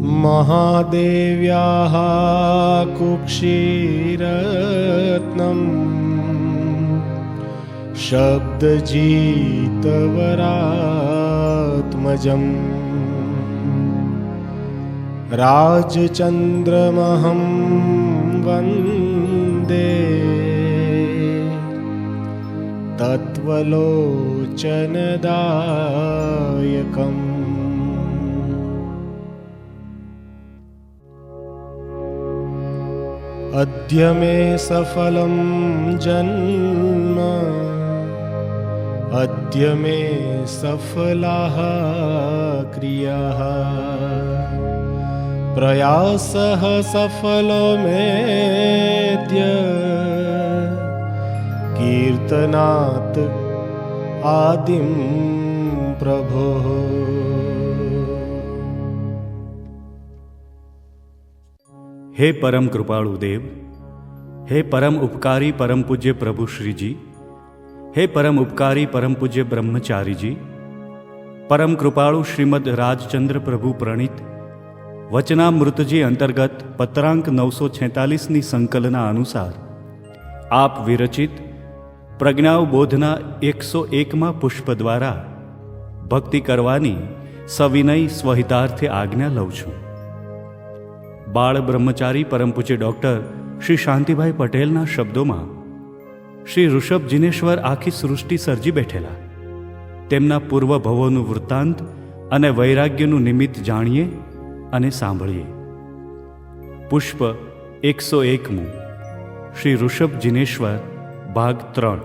महादेव्याः कुक्षिरत्नम् शब्दजितवरात्मजम् राजचन्द्रमहं वन्दे तत्त्वलोचनदायकम्। अद्य मे सफलं जन्म, अद्य मे सफलाः क्रियाः, प्रयासः सफलो मेऽद्य, कीर्तनात् आदिं प्रभोः। हे परम कृपाळु देव, हे परम उपकारी परम पूज्य प्रभु श्री जी, हे परम उपकारी परम पूज्य ब्रह्मचारी जी, परम कृपाळु श्रीमद राजचंद्र प्रभु प्रणीत वचनामृतजी अंतर्गत पत्रांक 946ની સંકલના અનુસાર આપ વિરચિત પ્રજ્ઞાવબોધના 101માં પુષ્પ દ્વારા ભક્તિ કરવાની સવિનય સ્વહિતાર્થે આજ્ઞા લઉં છું। બાળ બ્રહ્મચારી પરમ પૂજ્ય ડૉક્ટર શ્રી શાંતિભાઈ પટેલના શબ્દોમાં શ્રી ઋષભ જિનેશ્વર આખી સૃષ્ટિ સર્જી બેઠેલા તેમના પૂર્વ ભવોનું વૃત્તાંત અને વૈરાગ્યનું નિમિત્ત જાણીએ અને સાંભળીએ। પુષ્પ 101 શ્રી ઋષભ જિનેશ્વર ભાગ 3।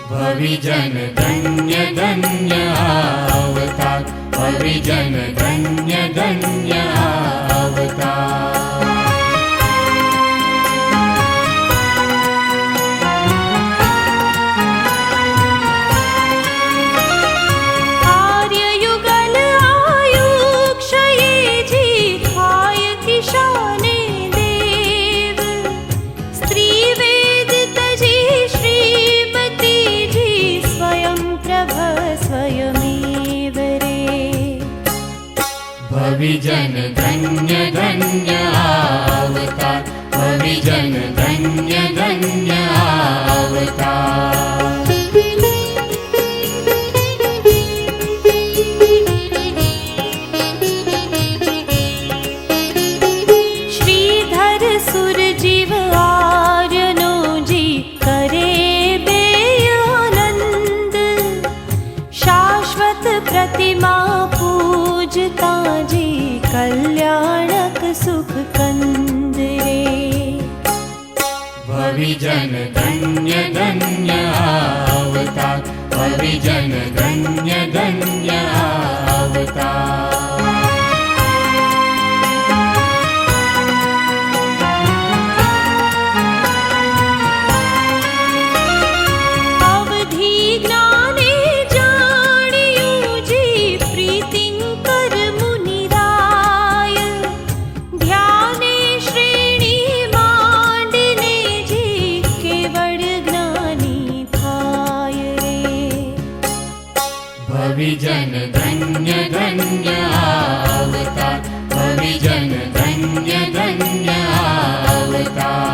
भविजन धन्य धन्य अवतार, भविजन धन्य धन्य अवतार। आर्ययुगल आयुक्षये जी हाय किशाने देव, स्त्री वेद तजी श्रीमती जी स्वयं प्रभ स्वयमेव रे। भविजन धन्य धन्य अवतार, भविजन धन्य धन्य अवतार। श्रीधर सुर जीव आर्यनो जी करे बेआनंद, शाश्वत प्रतिमा पूजता जी कल्याणक सुख कंद रे। भविजन धन्य धन्य अवतार, भविजन धन्य धन्य अवतार। अवधि ज्ञाने जाणियो जी प्रीतिंकर मुनिराय, ध्याने श्रेणी मांडने जी केवल ज्ञानी थाय रे। भविजन धन्य धन्य अवतार, भविजन धन्य धन्य अवतार।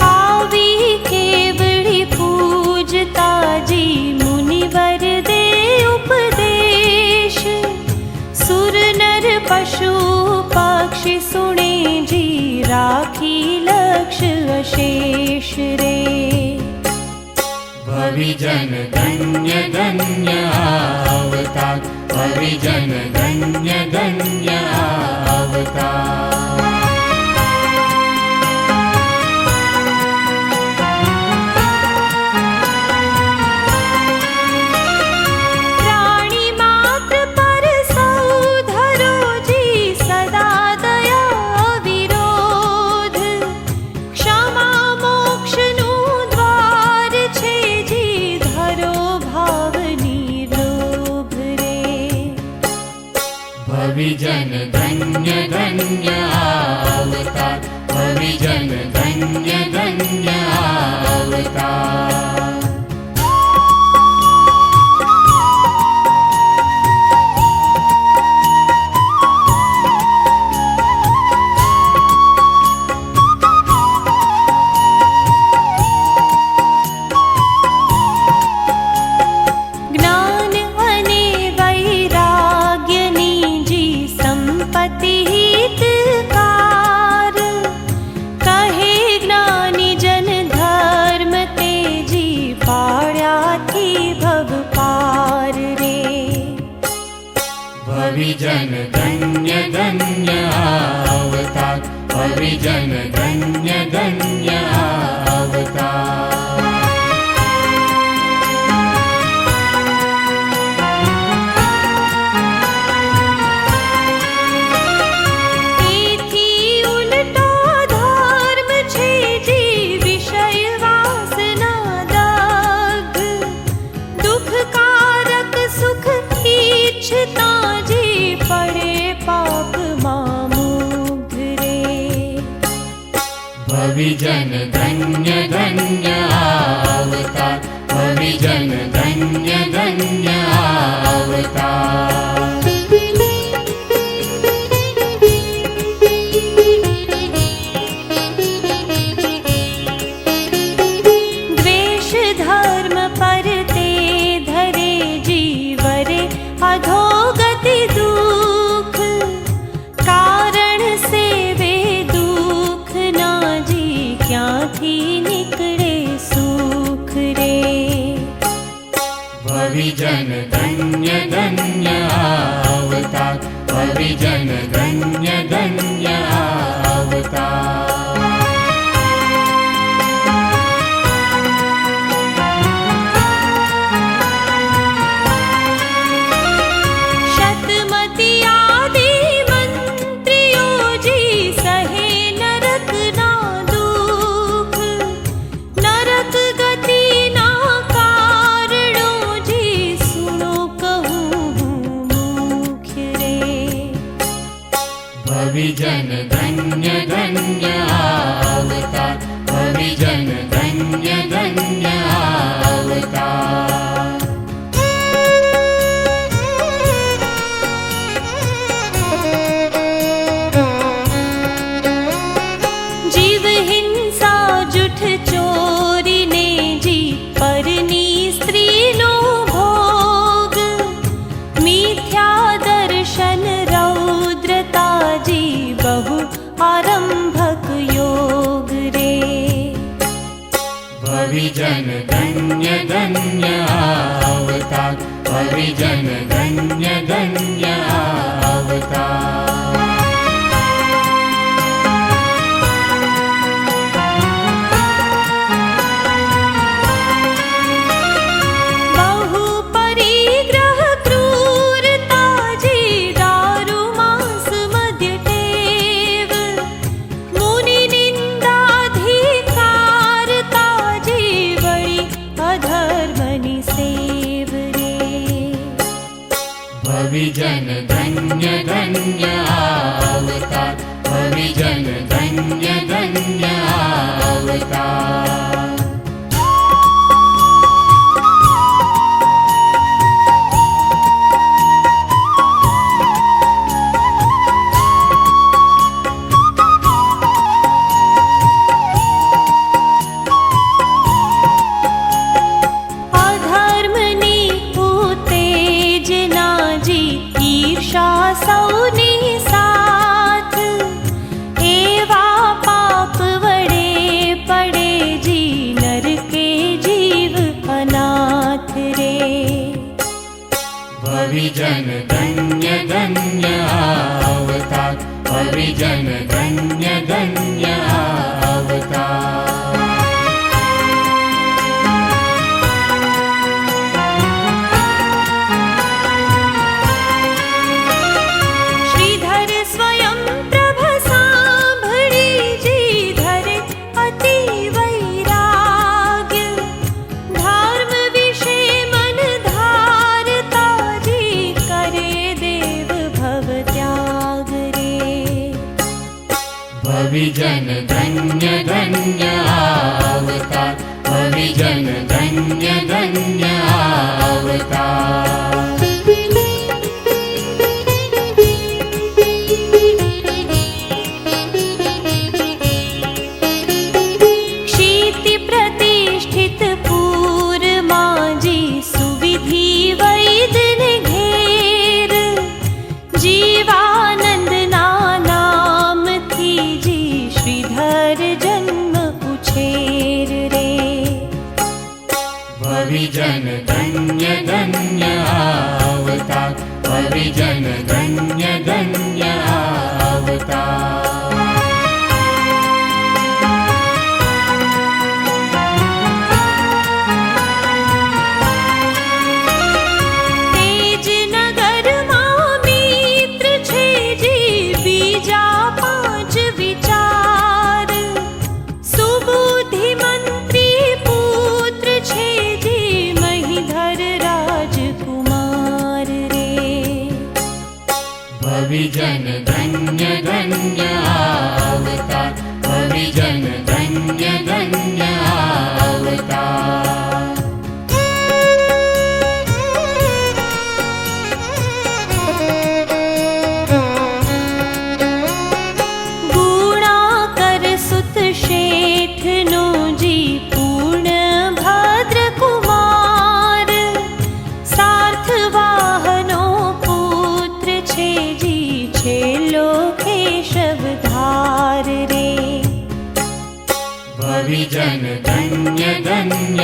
आवी केवड़ी पूजता जी मुनिवर दे उपदेश, सुर नर पशु पक्षी सुने जी राखी लक्ष्य अशेष रे। भविजन धन्य धन्य अवतार, भविजन धन्य धन्य अवतार। अवतार। प्राणी मात्र पर सौ धरो जी सदा दया विरोध। क्षमा मोक्षनु द्वार छे जी धरो भावनी लोभ रे। भविजन धन्य धन्य अवतार, भविजन धन्य धन्य अवतार। ज्ञान अने वैराग्यनी जी संपत्ति हितकार। कहे ज्ञानी जन धर्म तेजी पाळ्या थी भव पार रे। भविजन धन्य धन्य अवतार, भविजन धन्य धन्य अवतार। एथी उलटो धर्म छे जी विषय वासना दग्ध। दुखकारक सुख इच्छता जी पड़े पाप मामुग्ध रे। भविजन धन्य धन्य अवतार, भविजन धन्य धन्य अवतार। द्वेष धर्म पर ते धरे जीवरे अधोगति दुख। कारण से वे दुख ना जी क्यांथी निकले सुख रे। भविजन धन्य धन्य अवतार, भविजन धन्य धन्य अवतार। शतमति आदि मंत्रियों जी सहे नरक ना दुख। नरक गति ना कारणों जी सुनो कहूँ मुख्य रे। भविजन धन्य धन्य अवतार, भविजन धन्य धन्य अवतार। जीव हिंसा जुठ चोरी ने जी परनी स्त्री नो भोग। मिथ्या दर्शन रौद्रता जी बहु आरंभक योग रे। भविजन धन्य धन्य अवतार, भविजन धन्य धन्य अवतार। बहु परिग्रह क्रूरता जी दारु मांस मद्य टेव। मुनि निंदाधिकारता जी बड़ी अधर्मनि सेव रे। भविजन धन्य धन्य अवतार, भविजन धन्य धन्य अवतार। अधर्मनि उत्तेजना जी ईर्षा सौनी साथ। एवा पाप वड़े पड़े जी नरके जीव अनाथ रे। भविजन धन्य धन्य अवतार, भविजन धन्य धन्य अवतार। श्रीधर स्वयं प्रभ सांभळी जी धरे अति वैराग्य, धर्म विषे मन धारता जी करे देव भव त्याग रे। भविजन धन्य धन्य अवतार, भविजन धन्य धन्य अवतार। क्षिति प्रतिष्ठित पूर माजी सुविधि वैदन घेर, जीवानंद ना नाम थी जी श्रीधर जन्म उछेर रे। भविजन धन्य धन्य अवतार, भविजन धन्य धन्य अवतार। तेज नगर मां मित्र छे जी बीजा पांच विचार, सुबुद्धि मंत्री पुत्र छे जी महीधर राजकुमार रे। भविजन धन्य धन्य अवतार, भविजन धन्य धन्य अवतार। गुणाकर सुत शेठ नो जी पूर्ण भद्र कुमार, सार्थ वाहनो पुत्र छे जी छेलो केशव धार रे। भविजन धन्य धन्य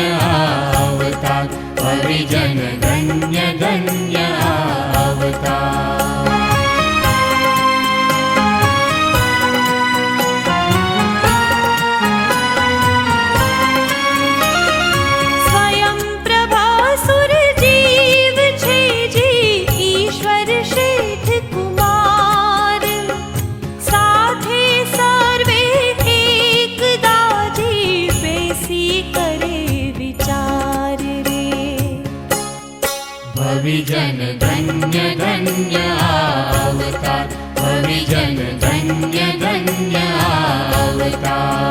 अवतार, भविजन धन्य धन्य अवतार। स्वयं प्रभा सुर जीव छे जी ईश्वर शेठ कुमार, साथे सर्वे एक दाजी बेसी करे विचार रे। भविजन धन्य धन्य अवतार, भविजन धन्य धन्य अवतार।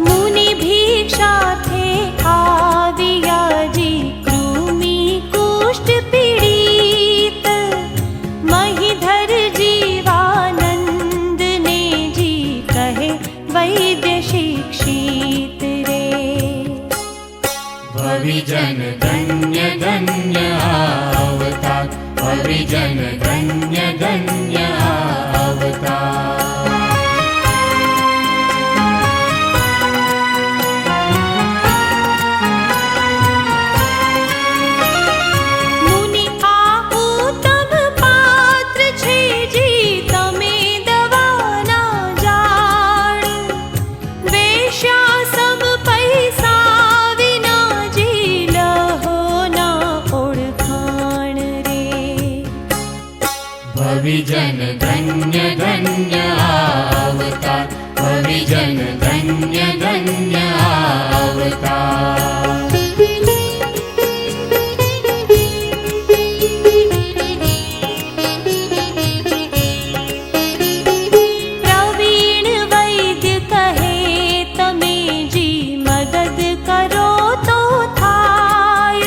मुनि भिक्षा थे आविया जी कृमि कुष्ठ पीड़ित, महीधर जीवानंद ने जी कहे वैद्य शिक्षित रे। भविजन धन्य धन्य अवतार, भविजन धन्य धन्य अवतार। मुनि आ उत्तम पात्र छे जी तमे दवाना जाण, वेश्या सम पैसा विना जी लहो ना ओळखाण रे। भविजन धन्य धन्य अवतार, भविजन धन्य धन्य अवतार। प्रवीण वैद्य कहे तमे जी मदद करो तो थाय,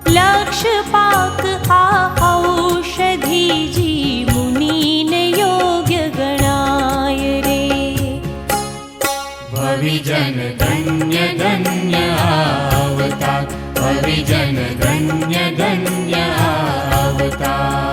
लक्ष्य पाक आ औषधि जी मुनीन योग्य गणाय रे। भविजन धन्य धन्य अवतार, भविजन धन्य धन्य अवतार।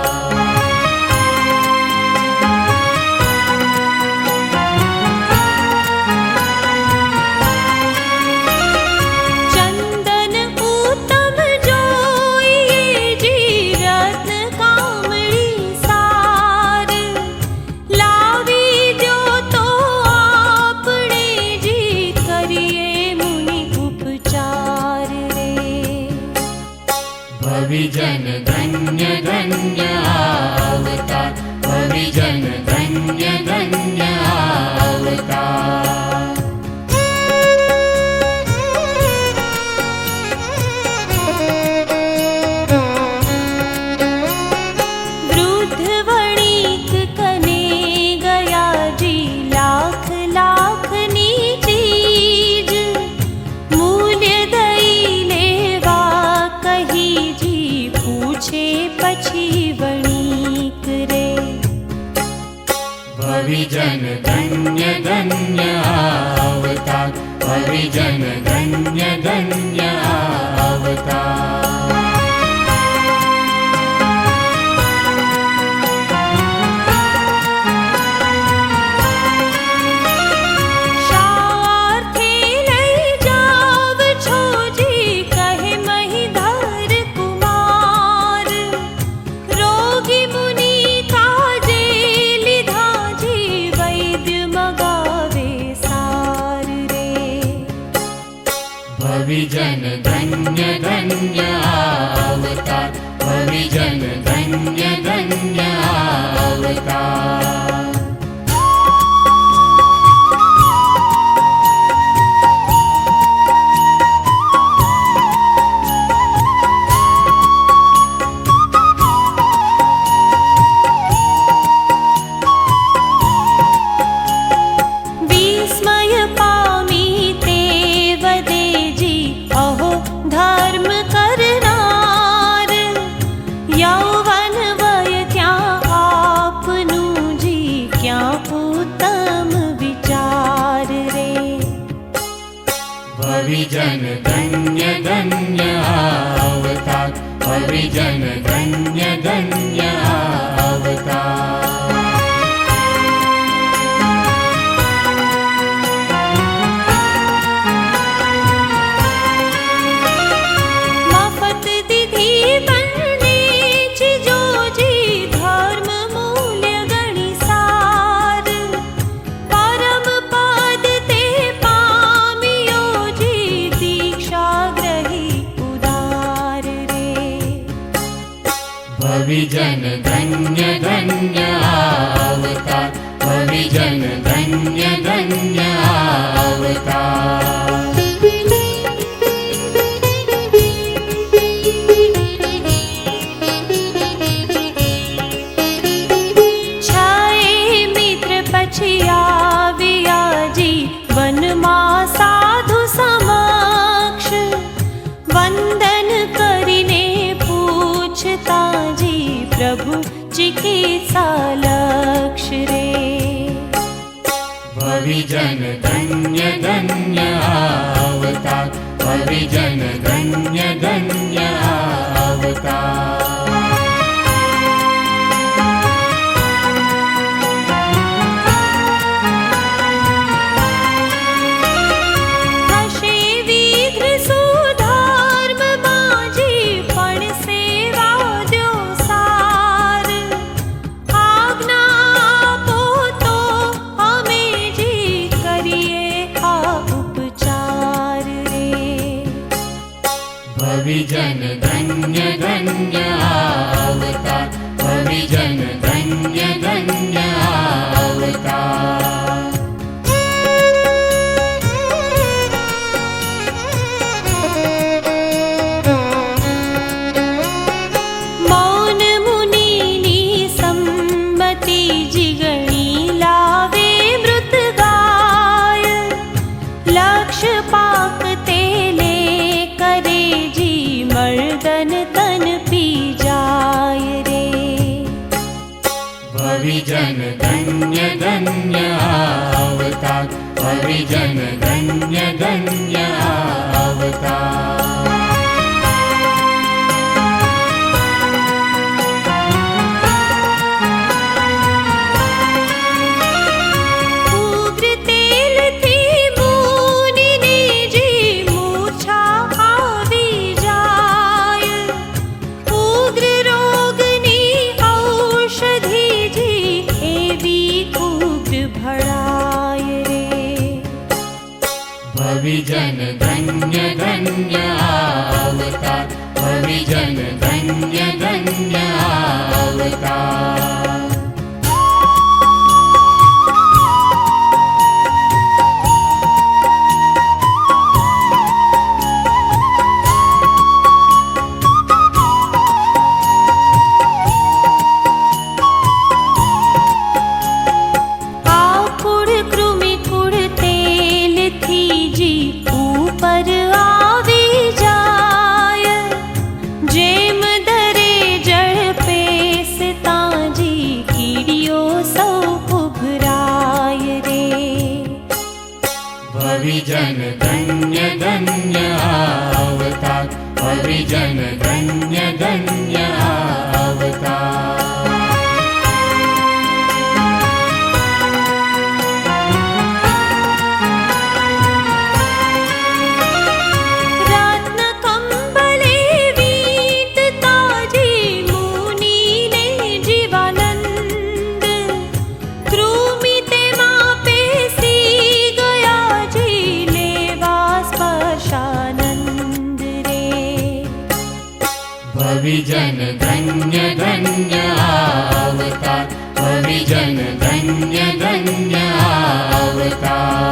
भविजन धन्य धन्य अवतार भविजन धन्य धन्य अवतार वृद्ध वणिक कने गया जी लाख लाख नी चीज मूल्य दई लेवा कही जी पूछे पछी वणिक रे भविजन धन्य धन्य अवतार भविजन धन्य धन्य अवतार शार्थे लई जाव छो जी कहे महिधर कुमार रोगी मुनि काजे लिधा जी वैद्य मगावे सार रे भविजन धन्य धन्य अवतार भविजन धन्य धन्य अवतार विस्मय पामी ते वदे जी अहो धर्म करनार यौवन वय क्या आपनु जी क्या उत्तम विचार रे भविजन धन्य धन्य अवतार भविजन धन्य धन्य अवतार मफत दिधि बनने छिजो जी धर्म मूल्य गणि सार परम पद ते पामियो जी दीक्षा ग्रही उदार रे भविजन धन्य धन्य अवतार भविजन धन्य धन्य अवतार छाए मित्र पछिया विया जी वन मा साधु समक्ष वंदन करिने पूछता जी प्रभु चिकित्सा लक्ष्य रे भविजन धन्य धन्य अवतार भविजन धन्य धन्य अवतार हशे विघ्न सुधर्म माजी पण सेवा द्यो सार आज्ञा आपो तो हमे जी करिए आ उपचार रे भविजन धन्य धन्य अवतार भविजन धन्य धन्य अवतार मौन मुनिनी सम्मति जिगणी लावे मृत गाय लक्ष्य पाक तेले करे जी मर्दन तन पी जाय रे भविजन धन्य धन्य अवतार भविजन धन्य धन्य अवतार उग्र तेल थी मुनिनी जी मूर्छा आवी जाय उग्र रोगनी औषधि जी एवी उग्र भड़ाय रे भविजन धन्य धन्य जन धन्य धन्य अवतार। जन धन्य धन्य अवतार, हरिजन धन्य धन्य अवतार। हरिजन धन्य धन्य अवतार, हरिजन धन्य धन्य अवतार।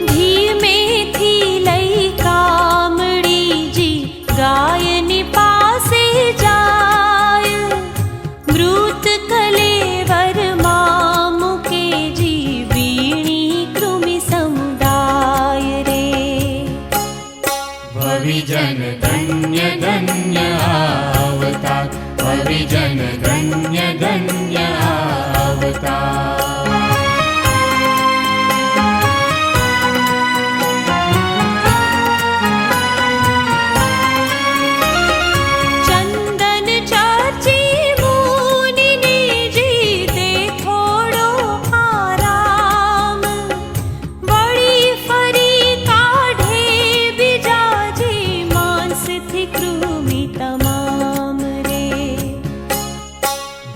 धीमे थी लई कामड़ी जी गायनी पासे जाय, मृत कलेवर मामु के जी वीणी कृमि समुदाय रे। हरिजन धन्य धन्य अवतार, हरिजन धन्य धन्य अवतार।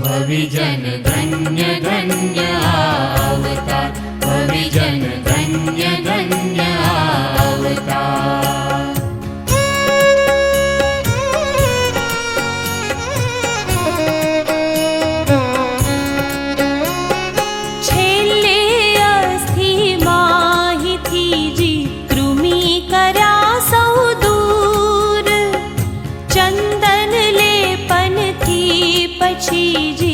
हरिजन धन्य धन्य अवतार, हरिजन धन्य धन्य अवतार। छेले अस्थि माही थी जी कृमि करा सौ दूर, चंदन लेपन थी पछी जी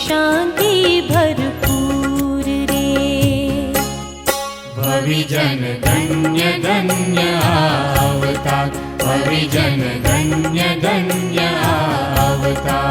शांति भरपूर रे। हरिजन धन्य धन्य अवतार, हरिजन धन्य धन्य अवतार।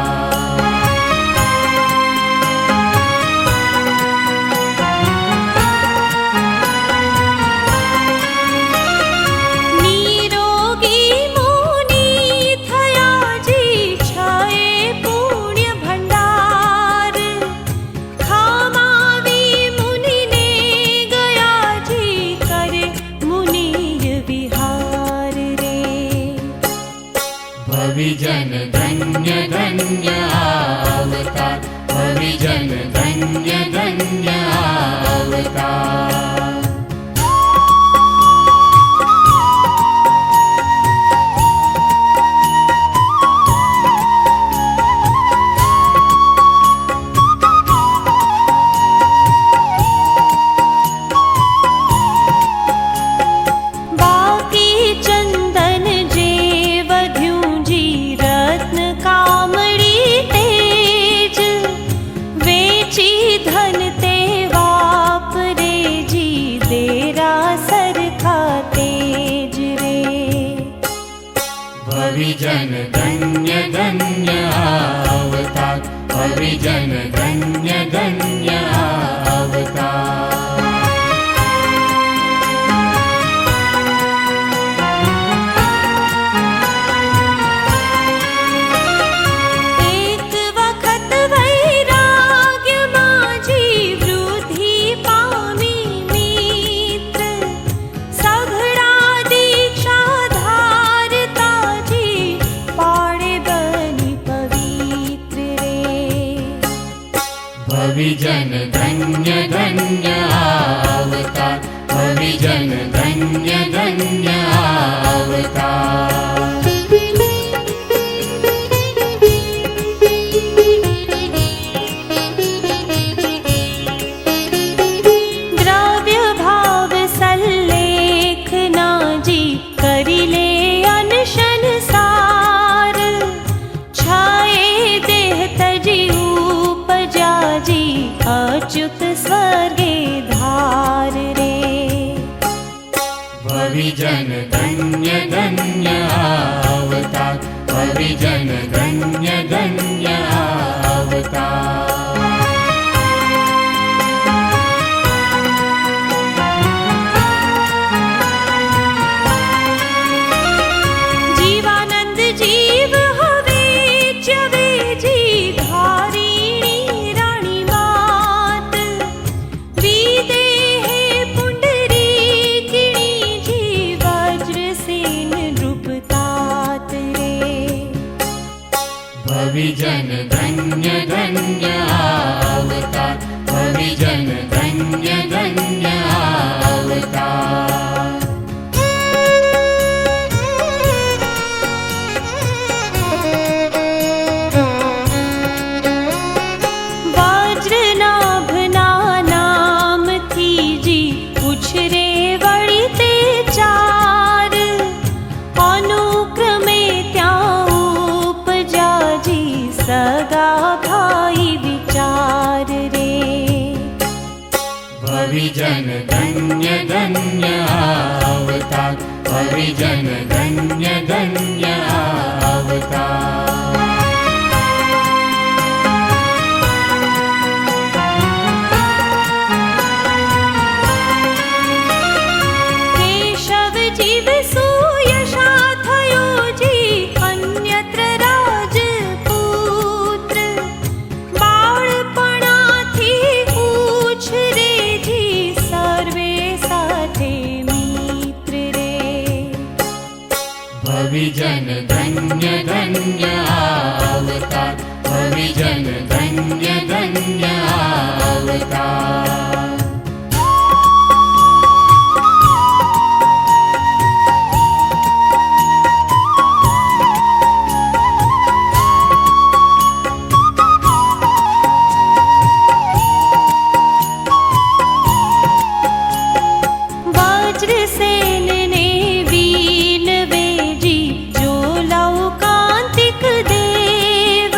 हरिजन धन्य धन्य अवतार, हरिजन धन्य धन्य अवतार। हरिजन धन्य धन्य अवतार, हरिजन धन्य धन्य अवतार। भविजन धन्य धन्य अवतार, भविजन धन्य धन्य अवतार। जीवानंद जीव हवे चवे जी धारिणी राणी मात, विदेहे पुंडरीकिणी जी वज्रसेन नृपतात रे। भविजन धन्य धन्य अवतार, भविजन धन्य धन्य अवतार। वज्रनाभना नाम थी जी उछरे वळिते चार, अनुक्रमे त्या उपजा जी सगा भाई विचार रे। भविजन धन्य धन्य अवतार, भविजन धन्य धन्य अवतार। केशव जीव सुयशा थयो जी अन्यत्र राजपुत्र, बाळपणाथी उछरे जी सर्वे साथे मित्र रे। भविजन धन्य धन्य अवतार, भविजन धन्य धन्य अवतार। वज्रसेन ने वीन वेजी जो लौकांतिक देव,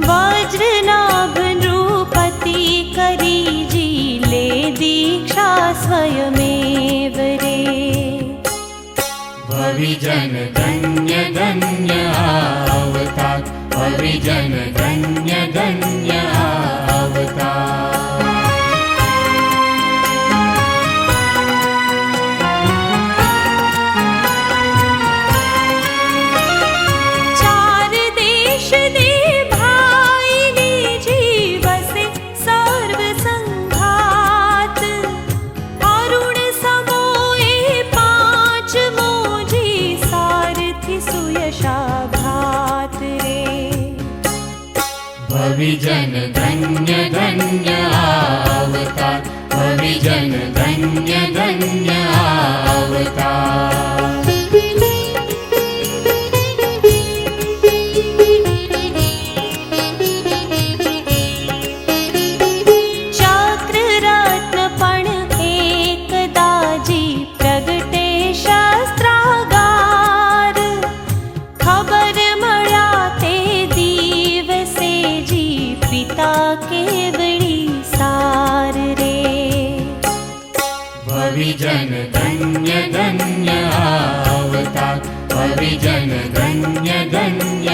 वज्रनाभ नृपति करी जी ले दीक्षा स्वयमेव रे। भविजन धन्य धन्य अवतार, भविजन धन्य धन्य अवतार। चार देश दे भाईनी जी वसे सर्व संघात, अरुण समोए पांच मोजी सारथी सुयशा भात रे। भविजन धन्य धन्य अवतार, भविजन धन्य धन्य अवतार। चक्र रत्न पण एकदा जी प्रगटे शस्त्रागार, खबर मळ्या ते दिवसे जी पिता केवळी सार रे। भविजन धन्य धन्य अवतार, भविजन धन्य धन्य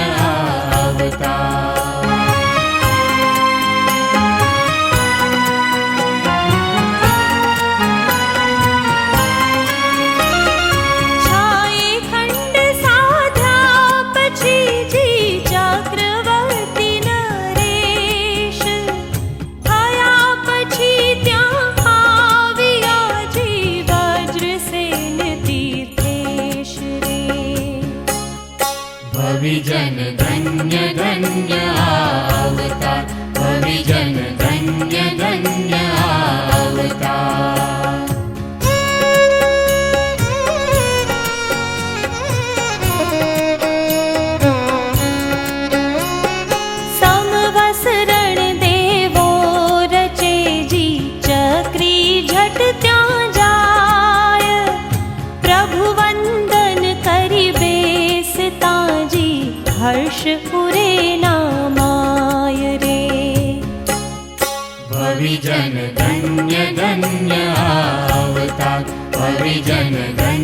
अवतार। छाये खंड साध्या पछी जी चक्रवर्ती नरेश, थया पछी त्या आविया जी वज्रसेन तीर्थेश रे। भविजन धन्य धन्य अवतार, भविजन धन्य धन्य अवतार। समवसरण देवो रचे जी चक्री झट त्या जाय, प्रभु वंदन करी बेसता जी हर्ष पुरे नामाय रे। भविजन धन्य धन्य अवतार, भविजन धन्य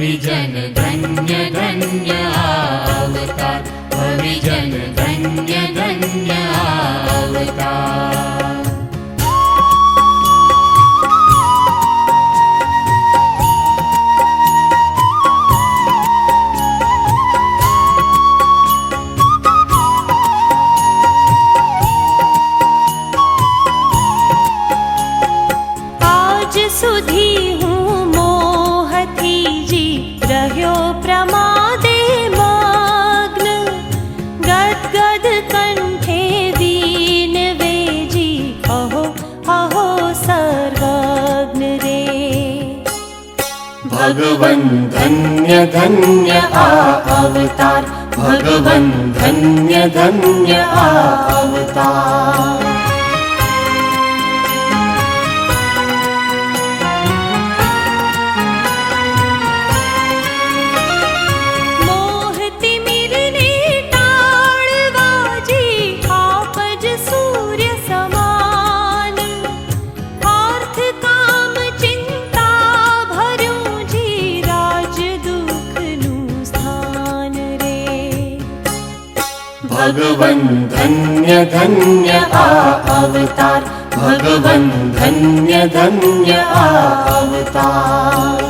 भविजन धन्य धन्य अवतार, भविजन धन्य धन्य अवतार। सुधी हूँ मोहती जी रह्यो प्रमादे मग्न, गदगद कंठे वीन वेजी अहो अहो सर्वज्ञ रे। भगवन् धन्य धन्य अवतार, भगवन् धन्य धन्य अवतार। भगवन् धन्य धन्य अवतार, भगवन् धन्य धन्य अवतार।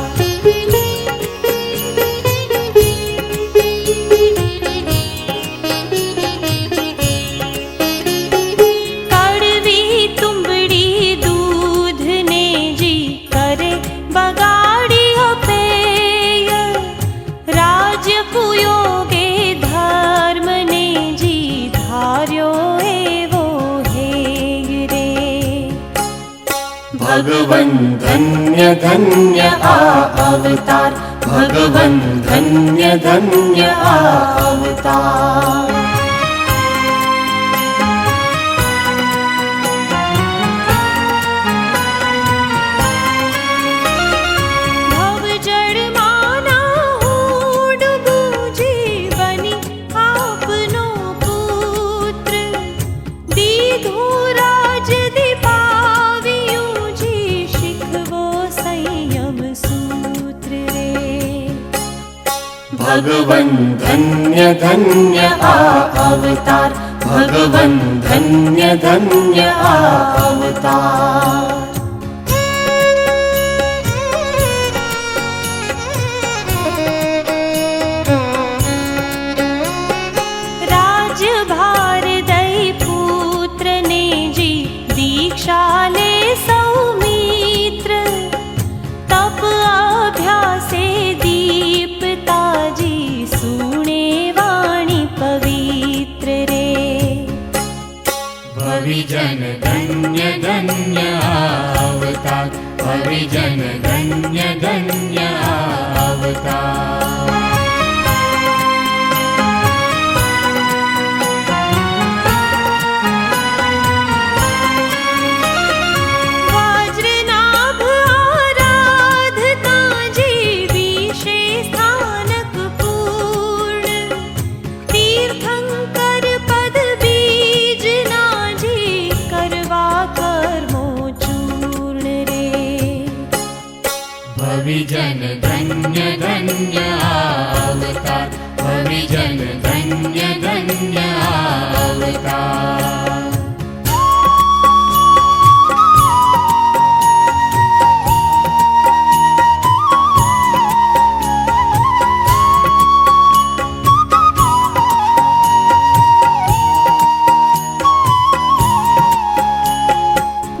कड़वी तुंबड़ी दूध ने जी करे बगाड़ी अपेय, राज्य कुयोगे धर्म ने जी धार्यो एवो हेय रे। भगवन् धन्य धन्य अवतार, भगवन् धन्य धन्य अवतार। भगवन् धन्य धन्य अवतार, भगवन् धन्य धन्य अवतार। राजभार दई पुत्र ने जी दीक्षा ले सौमित्र, तप अभ्यासे दीपता जी सुने वाणी पवित्र रे। भविजन धन्य धन्य अवतार, भविजन धन्य धन्य अवतार। भविजन धन्य धन्य अवतार, भविजन धन्य धन्य अवतार।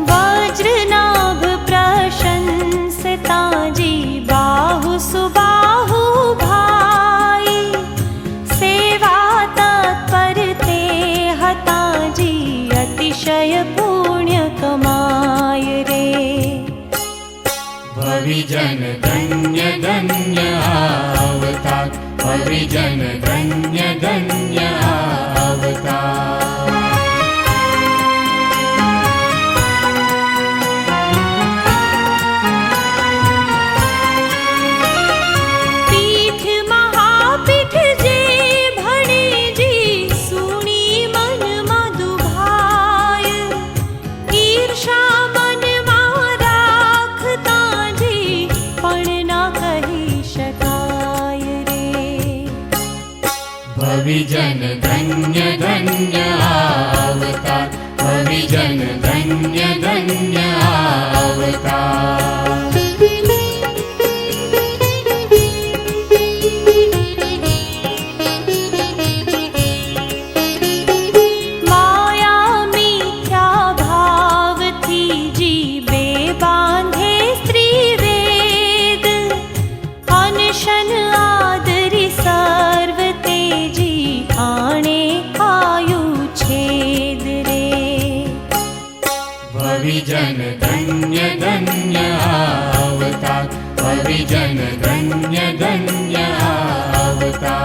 वज्रनाभ प्रशंसता जी बाहु सुबाहु भाई, सेवा तत्पर ते हता जी अतिशय पुण्य कमाय रे। भविजन धन्य धन्य अवतार, भविजन धन्य धन्य अवतार। भविजन धन्य धन्य अवतार भविजन धन्य धन्य अवतार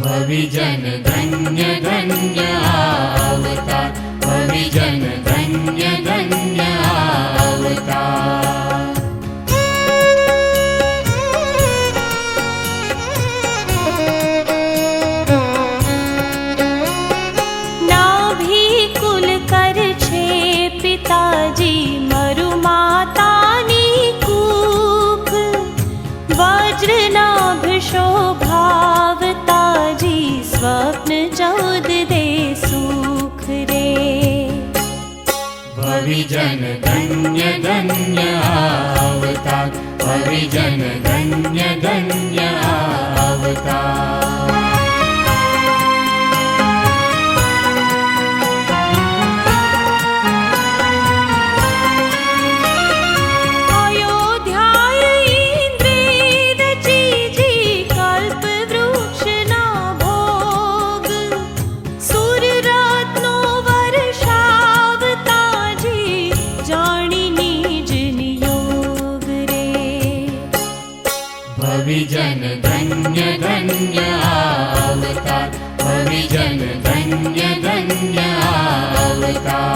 भविजन धन्य धन्य अवतार भविजन धन्य धन्य अवतार नाभि कुल कर छे पिताजी मरु मातानी कूख वज्रनाभ शोभावता स्वप्न चौद दे सुख रे भविजन धन्य धन्य अवतार भविजन धन्य धन्य अवतार भविजन धन्य धन्य अवतार भविजन धन्य धन्य अवतार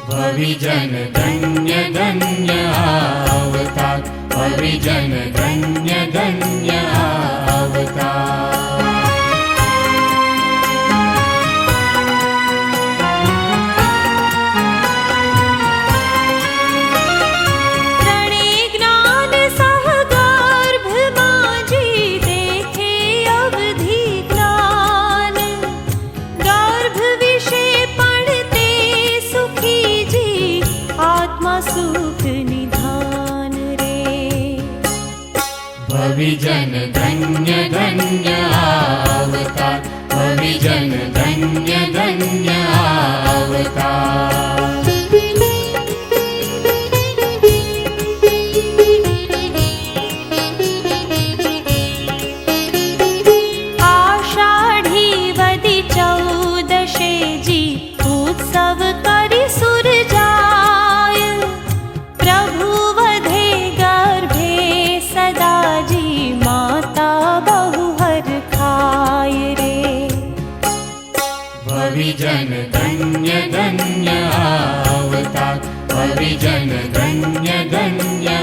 भविजन धन्य धन्य अवतार भविजन धन्य धन्य अवतार भविजन धन्य धन्य अवतार भविजन धन्य धन्य अवतार आषाढ़ी वदी चौदशे जी उत्सव करी सुर जाय प्रभु वधे गर्भे सदा जी माता बहुहर खाय रे भविजन धन्य धन्य अवतार भविजन धन्य धन्य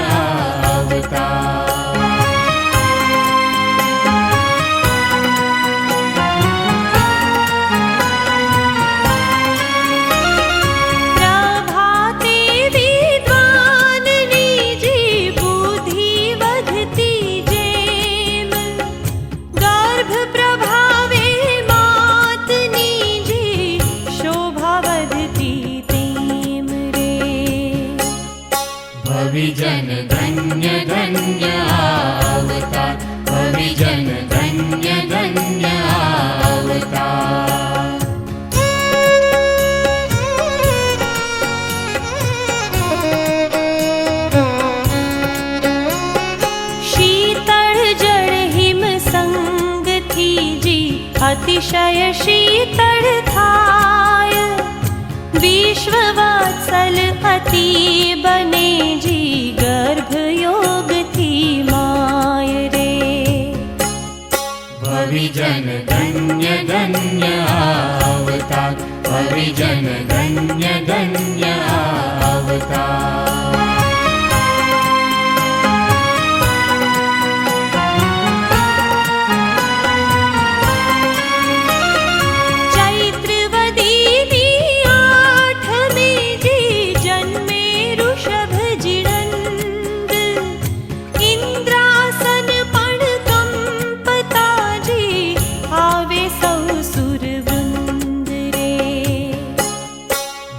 अवतार भविजन धन्य धन्य अवतार भविजन धन्य धन्य अवतार शीतल जड़ हिम संग थी जी अतिशय शीतल थाय विश्ववात्सल अति बने जी गर्भ योग थी माय रे भविजन धन्य धन्य अवतार भविजन धन्य धन्य धन्य अवतार।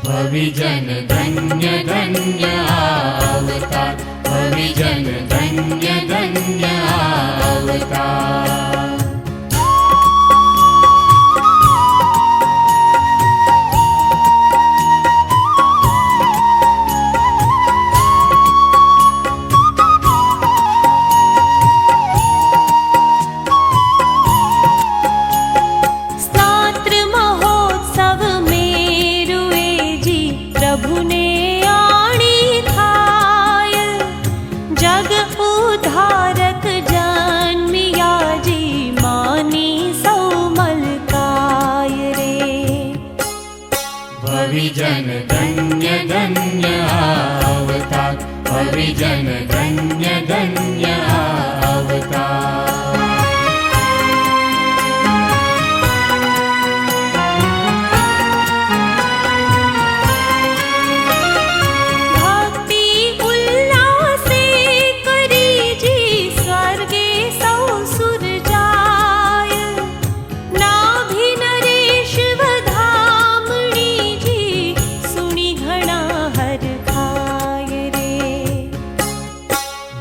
भविजन धन्य धन्य अवतार, भविजन धन्य धन्य अवतार। प्रभु ने आणी थाय, जग उद्धारक जन्मिया जी, मानी सौमल काय रे। भविजन धन्य धन्य अवतार, भविजन धन्य धन्य अवतार।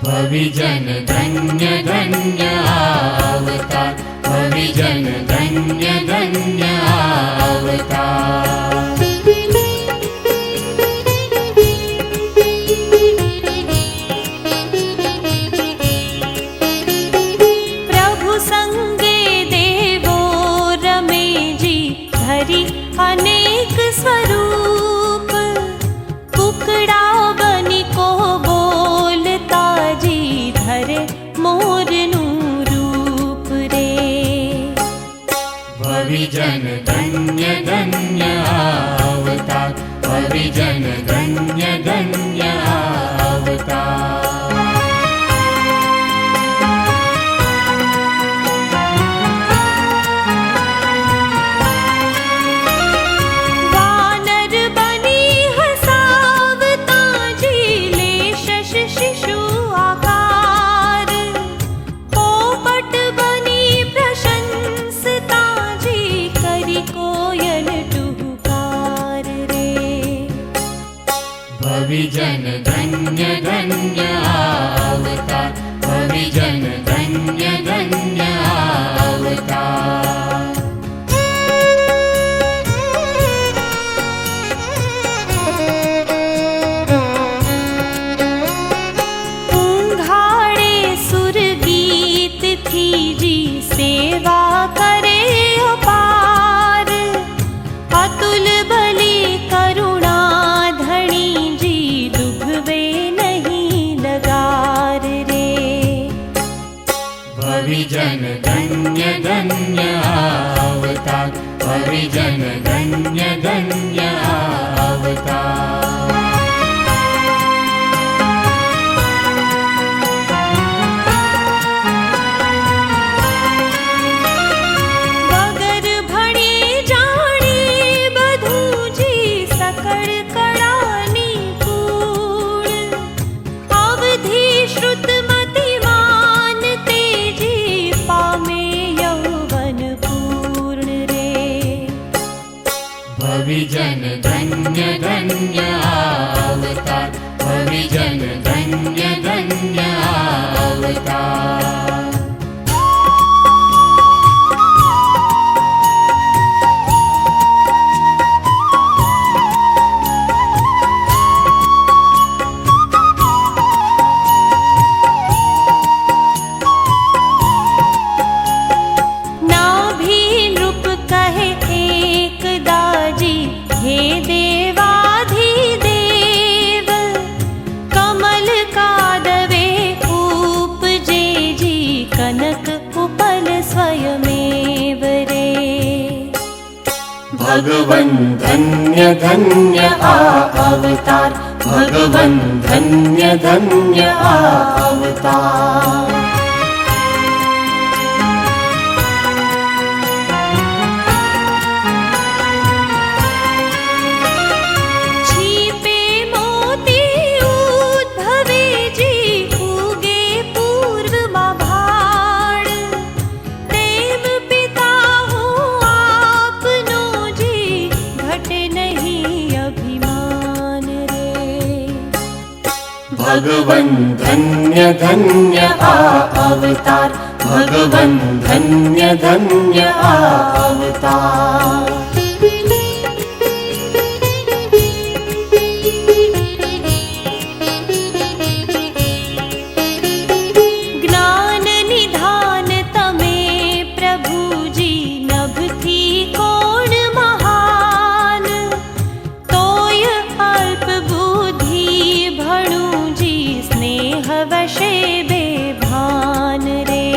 भविजन धन्य धन्य अवतार, भविजन धन्य धन्य अवतार। प्रभु संगे देवो रमे जी, धरि अनेक स्वरूप, कुकड़ा बनी को बोलता जी, धरे मोरनु रूप रे। भविजन धन्य धन्य अवतार, भविजन धन्य धन्य अवतार। भविजन धन्य धन्य अवतार, भविजन धन्य धन्य अवतार। ऊंघाड़े सुर गीत थी जी, सेवा करे अपार, अतुल बलि करुणा धनी जी, दुभवे नहीं लगार रे। भविजन धन्य धन्य अवतार, भविजन धन्य धन्य अवतार। भविजन धन्य धन्य अवतार, भविजन धन्य धन्य अवतार। हे देवाधिदेव, कमल भगवन् धन्य धन्य आ अवतार, भगवन् धन्य धन्य आ अवतार। भगवन् धन्य धन्य आ अवतार, भगवन् धन्य धन्य आ अवतार। ज्ञान निधान तमे प्रभुजी, नभथी कोण महान, तोय अल्प बुद्धि भणु वशे बेभान रे।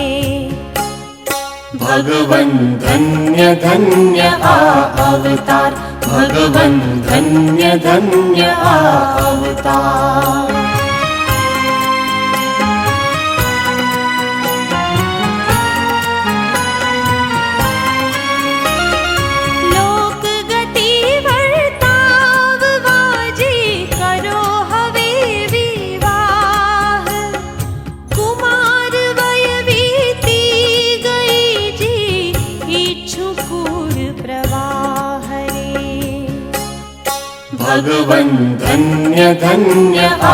भगवन् धन्य धन्य आ अवतार, भगवन् धन्य धन्य आ अवतार। भगवन् धन्य धन्य आ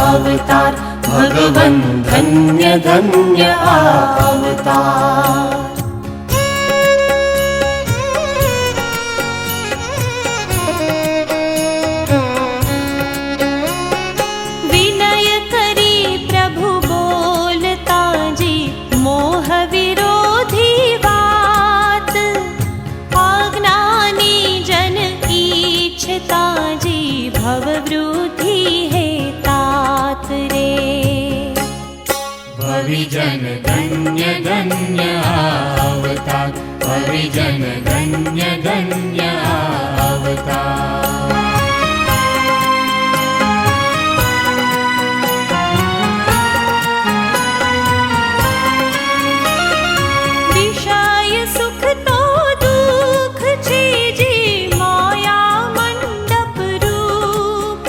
अवतार, भगवन् धन्य धन्य आ अवतार। विनय करी प्रभु बोलता जी, मोह विरोधी बात, अज्ञानी जन इच्छता जी, भव वृद्धि है तात रे। भविजन धन्य धन्य अवतार, भविजन धन्य धन्य अवतार। विषय सुख तो दुख छीजी, माया मंडप रूप,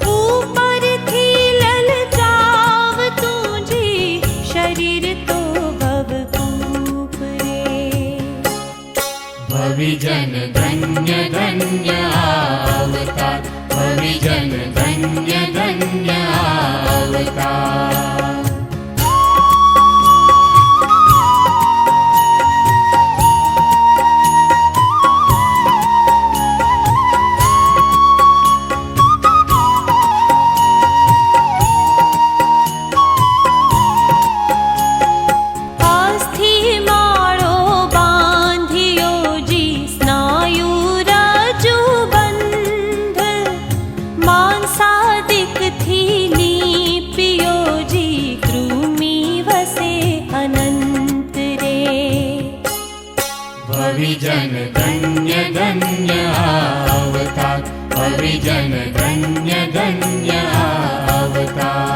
ऊपर थी ललचाव तुझी, शरीर तो भवकूप रे। भविजन धन्य धन्य अवतार, भविजन धन्य धन्य अवतार। भविजन धन्य धन्य अवतार, भविजन धन्य धन्य अवतार।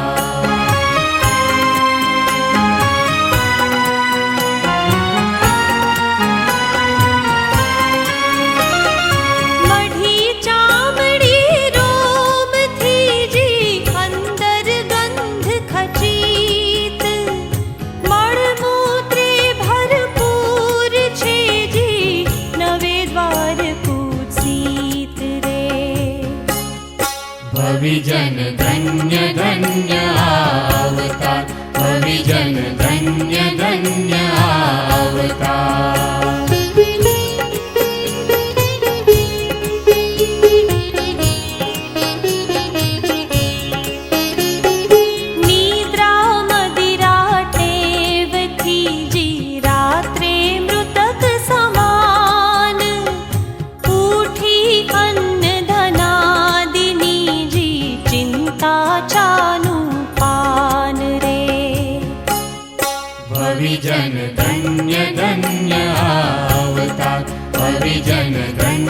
भविजन धन्य धन्य अवतार, भविजन धन्य धन्य अवतार। निद्रा मदिरा टेव थीजी, रात्रे मृतक समान, उठी अन्न धनादिनी जी, चिंता चानु पान रे। भविजन धन्य धन्य अवतार, भविजन धन्य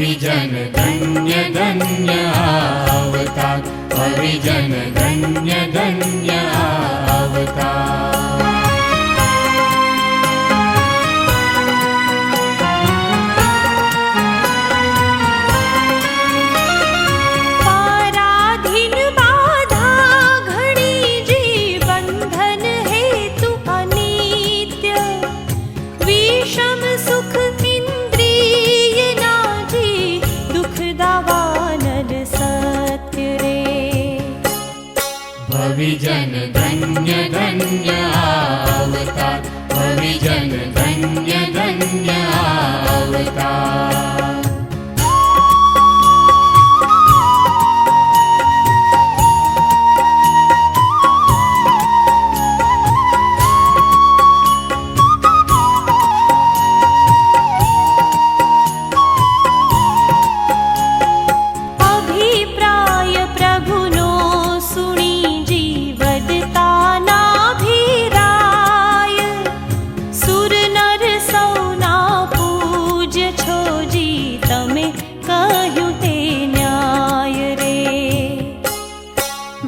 भविजन धन्य धन्य अवतार भविजन धन्य धन्य अवतार भविजन धन्य धन्य अवतार भविजन धन्य धन्य अवतार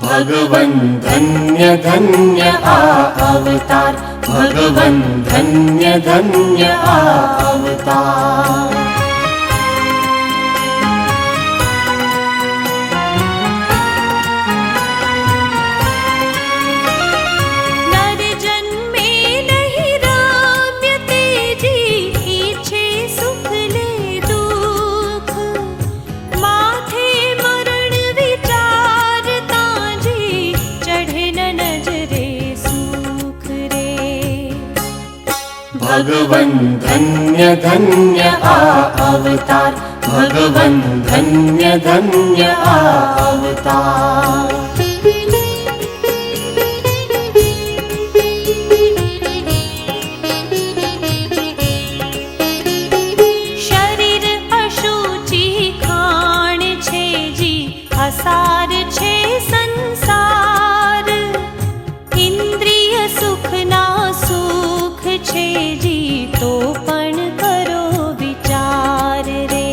भगवन् धन्य धन्य अवतार भगवन् धन्य धन्य अवतार भगवन् धन्य धन्य अवतार भगवन् धन्य धन्य अवतार शरीर अशुचि खाण छे जी असार छे संसार इंद्रिय सुख ना सुख छे जी तो पण करो विचार रे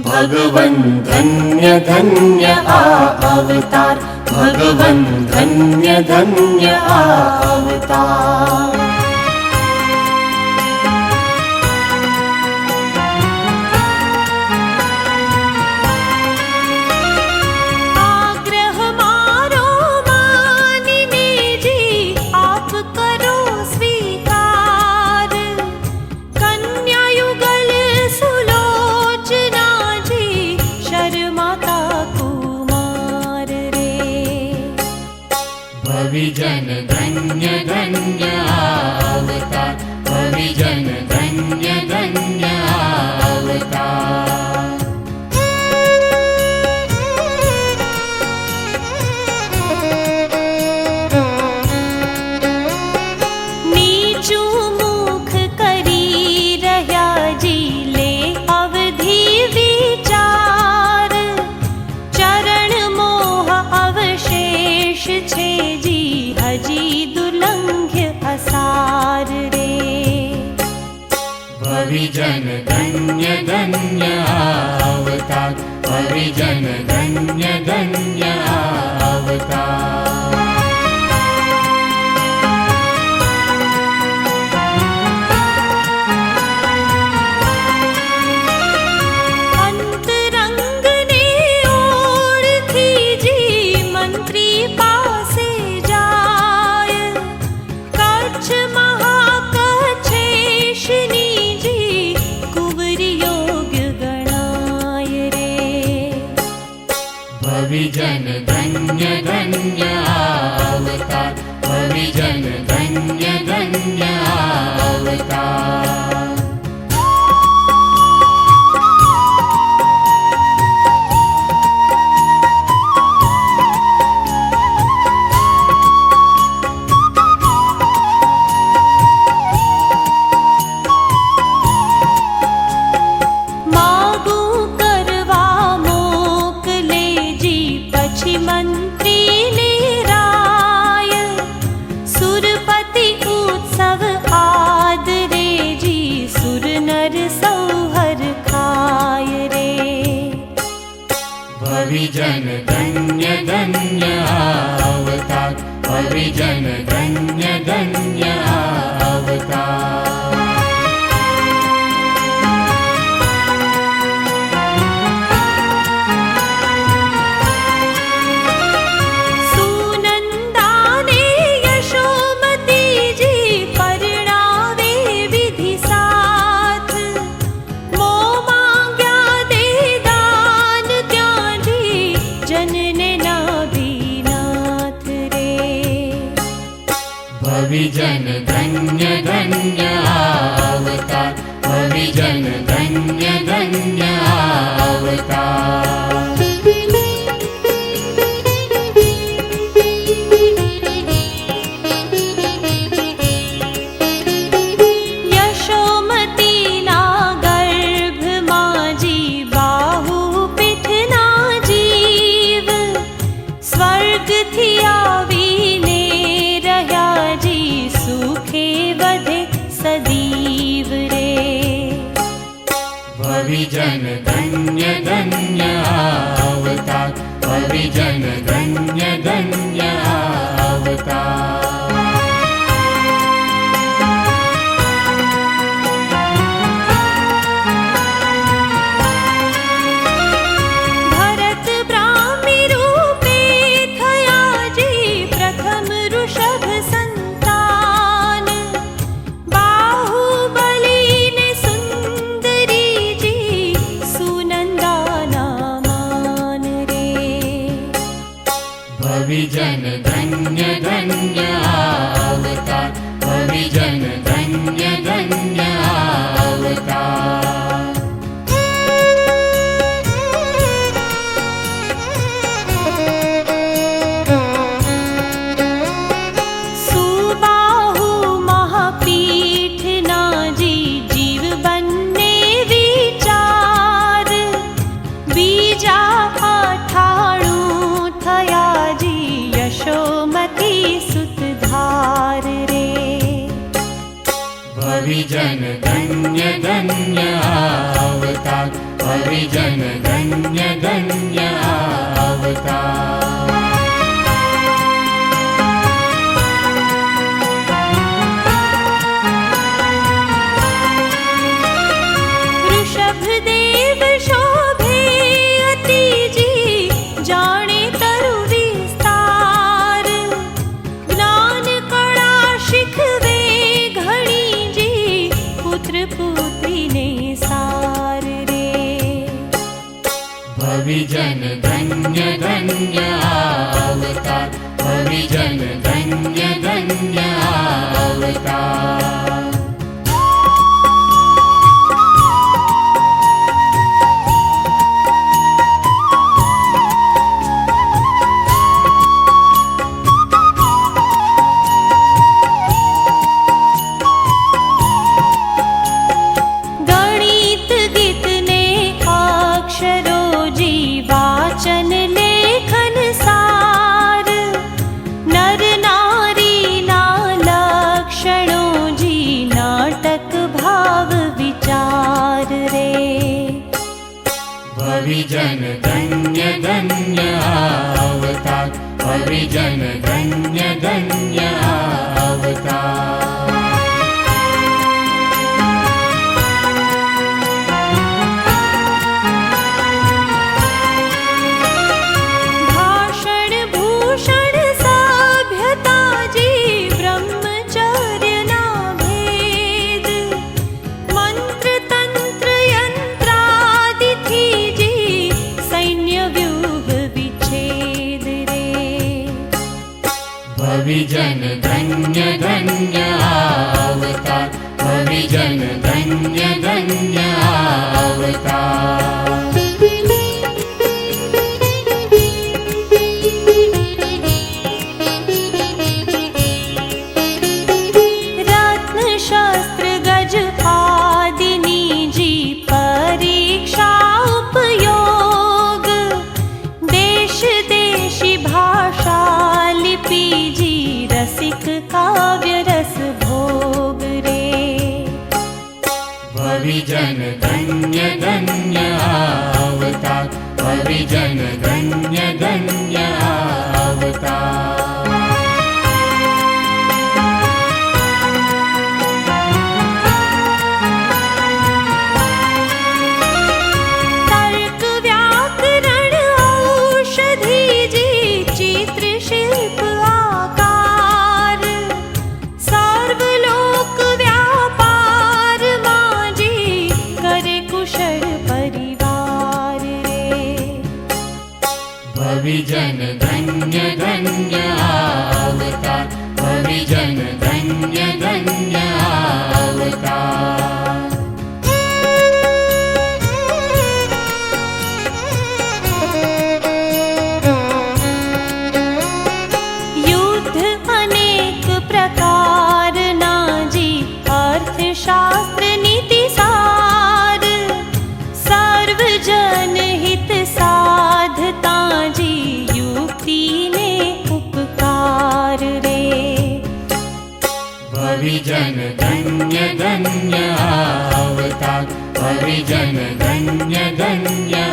भगवन् धन्य धन्य अवतार भगवन् धन्य धन्य अवतार भविजन धन्य धन्य अवतार भविजन धन्य धन्य अवतार नीचू मुख करी रह्या जी ले अवधि विचार चरण मोह अवशेष छे जी हजी दुर्लंघ्य असार रे भविजन धन्य धन्य अवतार भविजन धन्य धन्य अवतार भविजन धन्य धन्य भविजन धन्य धन्य अवतार भविजन धन्य धन्य अवतार भविजन धन्य धन्य अवतार भविजन धन्य धन्य अवतार यशोमतीना गर्भ माजी बाहु पीठना जीव स्वर्ग थी आवीने रह्या जी सुखे वधे सदीव रे भविजन धन्य धन्य अवतार भविजन धन्य धन्य अवतार भरत ब्राह्मी रूपे थया जी प्रथम ऋषभ संतान बाहुबली ने सुंदरी जी सुनंदा नामान रे भविजन धन्य धन्य अवतार भविजन धन्य धन्य अवतार सुबाहु महापीठ नाजी जीव बनने विचार बीजा अठाणु थया जी यशोमती सुतधार रे भविजन धन्य धन्य अवतार भविजन धन्य धन्य अवतार ऋषभदेव शोभे अति जी जाने तरु विस्तार ज्ञान कड़ा शिखवे घणी जी पुत्र पुत्री ने सार रे भविजन धन्य धन्य अवतार भविजन धन्य धन्य अवतार गणित गीत ने अक्षरों जी वाचन लेखन सार नर नारी ना लक्षणों जी नाटक भाव विचार रे भविजन धन्य धन्य अवतार भविजन धन्य धन्य अवतार भाषण भूषण सभ्यता जी ब्रह्मचर्य ना भेद मंत्र तंत्र यंत्रादि थी जी सैन्य व्यूह विच्छेद रे भविजन धन्य धन्य अवतार भविजन धन्य धन्य अवतार रत्न शास्त्र गज आदिनी जी परीक्षा उपयोग देश देशी भाषा लिपि जी रसिक काव्य रस भोग रे भविजन धन्य धन्य अवतार भविजन धन्य धन्य अवतार। भविजन धन्य धन्य अवतार। भविजन धन्य धन्य अवतार। युद्ध अनेक प्रकार नाजी अर्थशास्त्र नीति सार। सर्वजन हित साधता जी युक्ति ने उपकार रे। भविजन धन्य धन्य अवतार। भविजन धन्य धन्य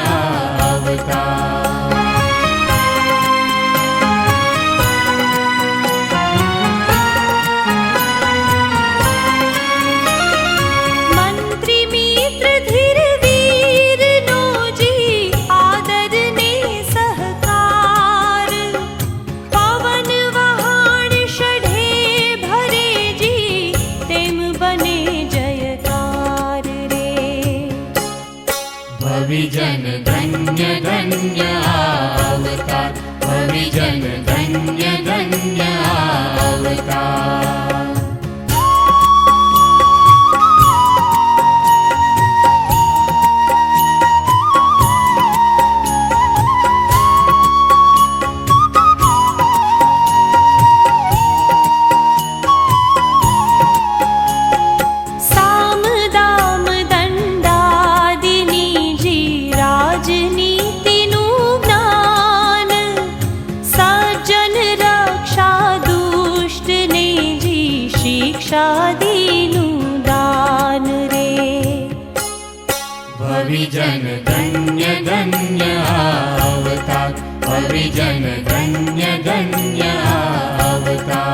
अवतार। भविजन धन्य धन्य अवतार। भविजन धन्य धन्य अवतार। शादीनु दान रे। भविजन धन्य धन्य अवतार। भविजन धन्य धन्य अवतार।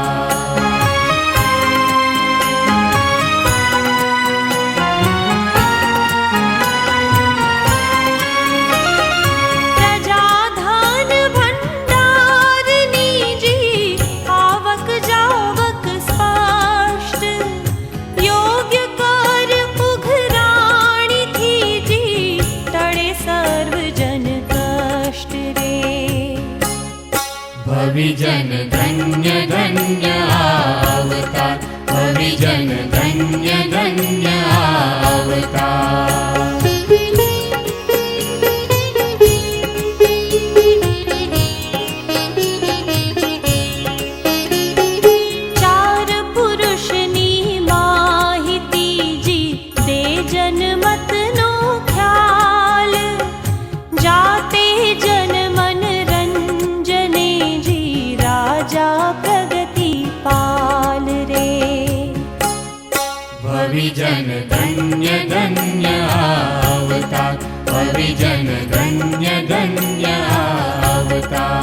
भविजन धन्य धन्य अवतार। भविजन धन्य धन्य अवतार। चार पुरुष नी माहिती जी दे जनमत नो ख्याल। जाते जन मन रंजने जी राजा प्रगति पाल रे। भविजन धन्य धन्य अवतार। भविजन धन्य धन्य अवतार।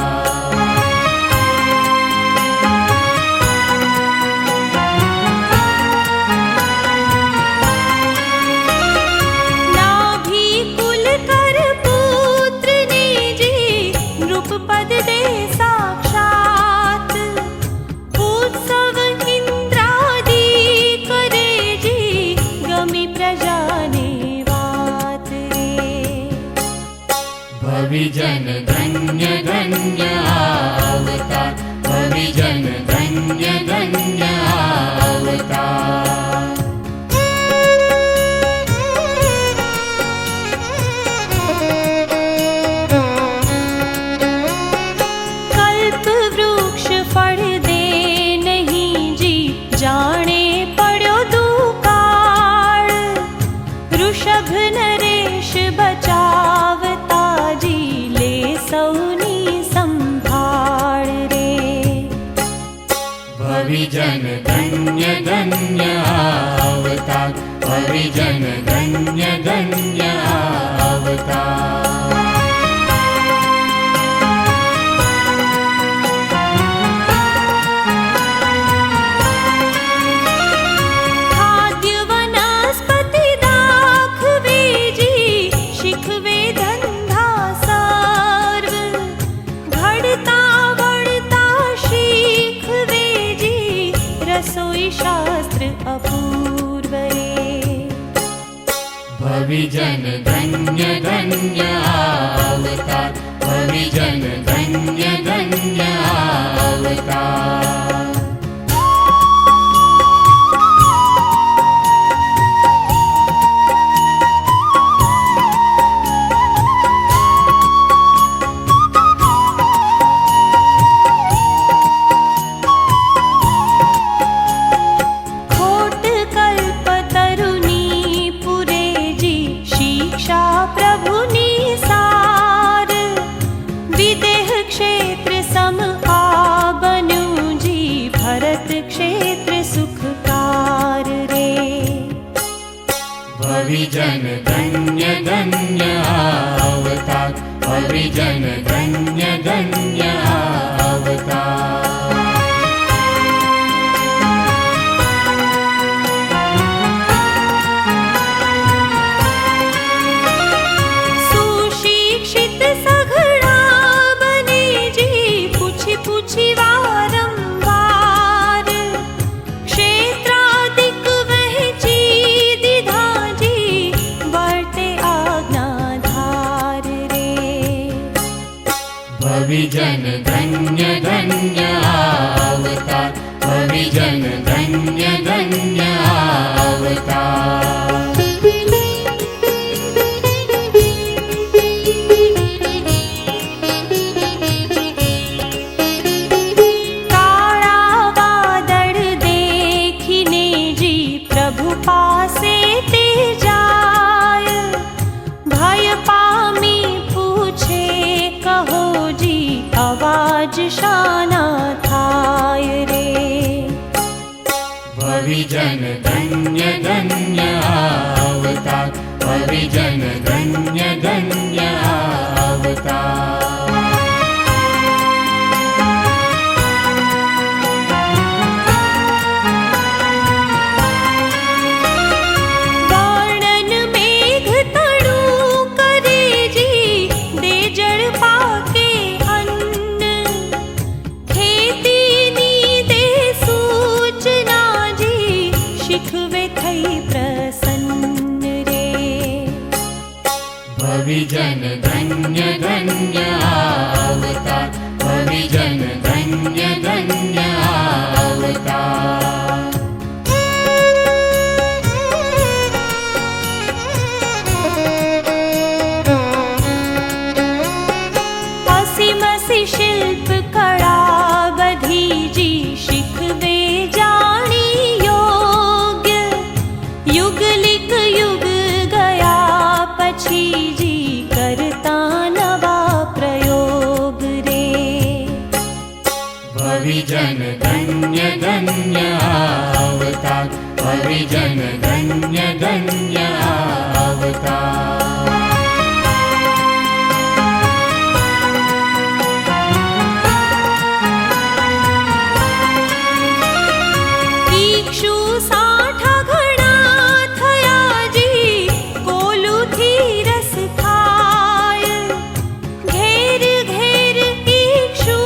नाभि कुल कर पुत्र ने जी नृप पद दे साक्षात। उत्सव इंद्रादि करे जी गमी प्रजा ने वात रे। भविजन धन्य धन्य अवतार। भविजन धन्य धन्य अवतार। कल्प वृक्ष फल दे नहीं जी जाने पड़ो दुकाळ। ऋषभ नरेश बचावता जी ले सौनी संभाळ रे। भविजन धन्य धन्य अवतार। भविजन धन्य धन्य अवतार। भविजन धन्य धन्य अवतार, भविजन धन्य धन्य अवतार। भविजन धन्य धन्य अवतार, भविजन धन्य धन्य अवतार। सुशिक्षित सघळा बने जी, पूछी पूछी वारंवार, क्षेत्राधिक वहची दिधाजी, वर्ते आज्ञाधार रे। भविजन धन्य धन्य अवतार, भविजन धन्य धन्य अवतार। काळा वादळ देखिने जी, प्रभु पासे ते जाय, भय पामी पूछे कहो जी, आवाज शाना थाय रे। भविजन धन्य धन्य अवतार, भविजन धन्य धन्य अवतार। वर्णन मेघ तणु करे जी, दे जड़ पाके अन्न, खेती नी दे सूचना जी, शिखवे थई प्रसन्न रे। भविजन धन्य धन्य अवतार, भविजन धन्य धन्य अवतार। असीमसी शिल्प कला बधी जी, शिखवे जानी योग्य, युगलिक युग गया पछी जी, करता नवा प्रयोग रे। भविजन धन्य धन्य अवतार, भविजन धन्य धन्य अवतार। इक्षु साठा घड़ा थया जी, कोलू थी रस खाय, घेर घेर इक्षु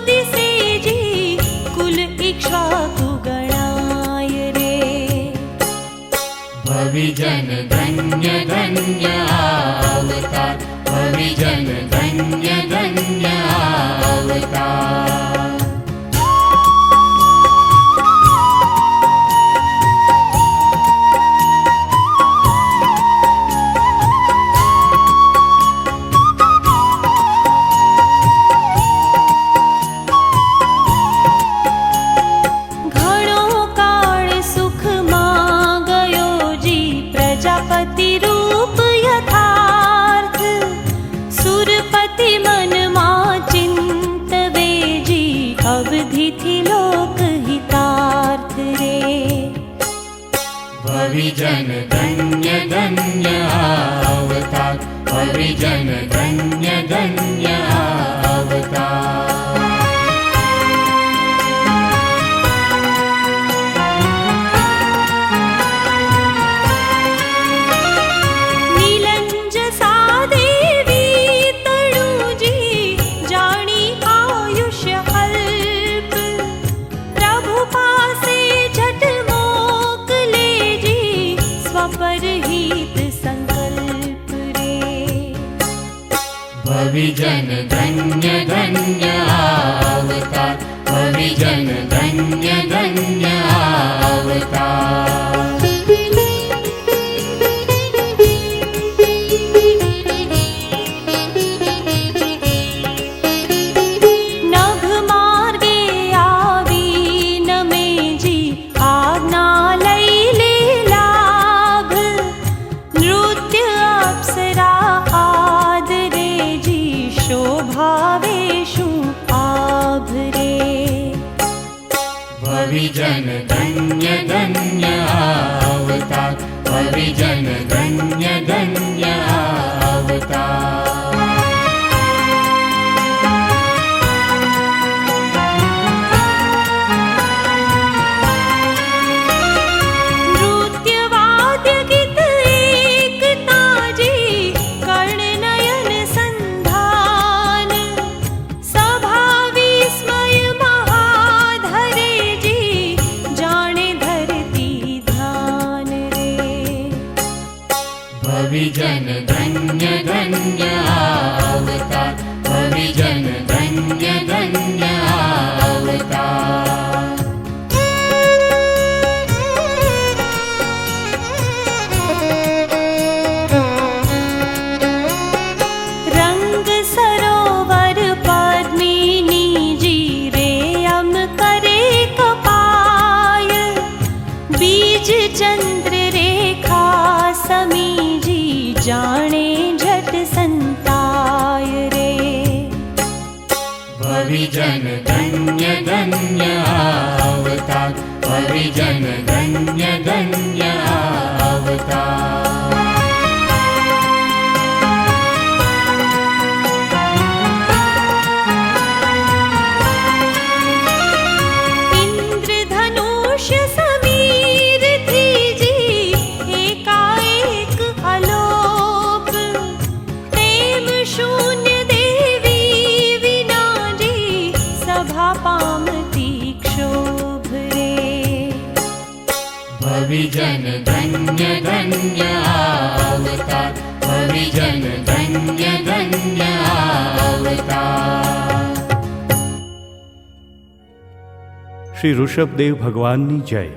दिसे जी, कुल इक्ष्वाकु गणाय रे। भविजन धन्य धन्य अवतार, भविजन धन्य धन्य अवतार। घणो काळ सुख मा गयो जी, प्रजापति रूप यथार्थ, सुरपति मन मा चिंतवे जी, अवधि थी लोक हितार्थ रे। भविजन धन्य धन्य अवतार, भविजन धन्य धन्य अवतार। नीलंज सा देवी तणु जी, जानी आयुष्य अल्प, प्रभु पासे झट मोकले जी, स्वपर प्रीत संकल्प रे। भविजन धन्य धन्य अवतार, भविजन धन्य धन्य अवतार। नभ मार्गे आवी नमे जी आज्ञा लैले लाभ। नृत्य अप्सरा आदरे जी शोभावेशु आभरे। भविजन धन्य धन्य अवतार, भविजन धन्य धन्य अवतार। नृत्य वाद्य गीत एकता जी कर्ण नयन संधान। सभा विस्मय महाधरे जी जाने धरती ध्यान रे। भविजन धन्य धन्य अवतार, भविजन धन्य धन्य अवतार। रंग सरोवर पद्मिनी जी रेयम करे कपाय। बीज चंद्र रेखा समी जी जाने झट संताय रे। भविजन धन्य धन्य अवतार, भविजन धन्य धन्य अवतार। इंद्रधनुष समीर थी जी एकाएक अलोप। प्रेम शून्य देवी विना जी सभा पामती क्षोभ रे। भविजन धन्य धन्य अवतार, भविजन धन्य धन्य अवतार। श्री ऋषभदेव भगवाननी जय।